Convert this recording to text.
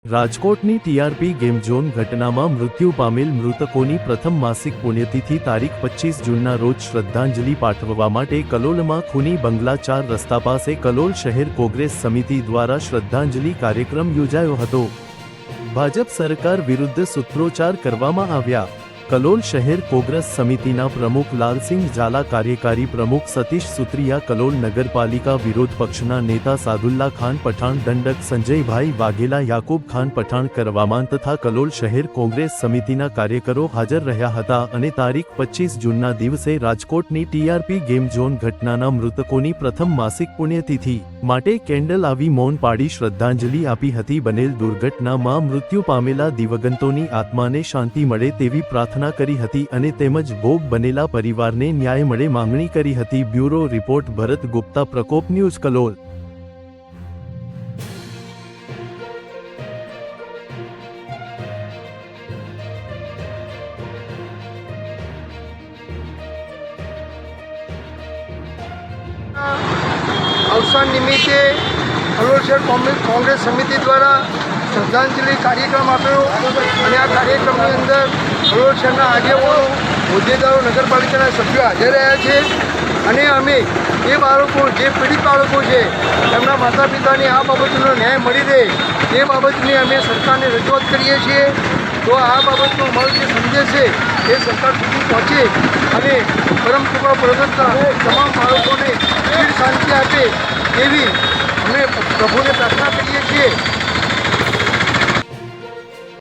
રાજકોટની TRP game zone ઘટનામાં મૃત્યુ પામેલ મૃતકોની પ્રથમ માસિક પુણ્યતિથિ તારીખ 25 જૂનના રોજ શ્રદ્ધાંજલિ પાઠવવા માટે કલોલમાં ખૂની બંગલા 4 રસ્તા પાસે કલોલ શહેર કોંગ્રેસ સમિતિ દ્વારા શ્રદ્ધાંજલિ કાર્યક્રમ યોજાયો હતો। ભાજપ સરકાર વિરુદ્ધ સૂત્રોચ્ચાર કરવામાં આવ્યા। કલોલ શહેર કોંગ્રેસ સમિતિના પ્રમુખ લાલસિંહ ઝાલા, કાર્યકારી પ્રમુખ સતીશ સુત્રિયા, કલોલ નગરપાલિકા વિરોધ પક્ષના નેતા સાદુલ્લા ખાન પઠાણ, દંડક સંજયભાઈ વાઘેલા, યાકુબ ખાન પઠાણ, કરવામાન તથા કલોલ શહેર કોંગ્રેસ સમિતિના કાર્યકરો હાજર રહ્યા હતા અને તારીખ 25 જૂનના દિવસે રાજકોટની ટીઆરપી ગેમ ઝોન ઘટનાના મૃતકોની પ્રથમ માસિક પુણ્યતિથિ માટે કેન્ડલ આવી મૌન પાડી શ્રદ્ધાંજલિ આપી હતી। બનેલ દુર્ઘટનામાં મૃત્યુ પામેલા દિવંગતોની આત્માને શાંતિ મળે તેવી પ્રાર્થના કરી હતી અને તેમજ ભોગ બનેલા પરિવારને ન્યાય મળે માંગણી કરી હતી। બ્યુરો રિપોર્ટ ભરત ગુપ્તા, પ્રકોપ ન્યૂઝ, કલોલ। અવસાન નિમિત્તે કલોલ શહેર કોંગ્રેસ સમિતિ દ્વારા શ્રદ્ધાંજલિ કાર્યક્રમ આપ્યો અને આ કાર્યક્રમની અંદર કલોલ શહેરના આગેવાનો, હોદ્દેદારો, નગરપાલિકાના સભ્યો હાજર રહ્યા છે અને અમે એ બાળકો, જે પીડિત બાળકો છે, એમના માતા પિતાને આ બાબતનો ન્યાય મળી રહે એ બાબતની અમે સરકારને રજૂઆત કરીએ છીએ। તો આ બાબતનો અમારો જે સંદેશ છે એ સરકાર સુધી પહોંચે અને પરમ કૃપા પ્રદત્તા તમામ બાળકોને ચીર શાંતિ આપે એવી અમે પ્રભુને પ્રાર્થના કરીએ છીએ।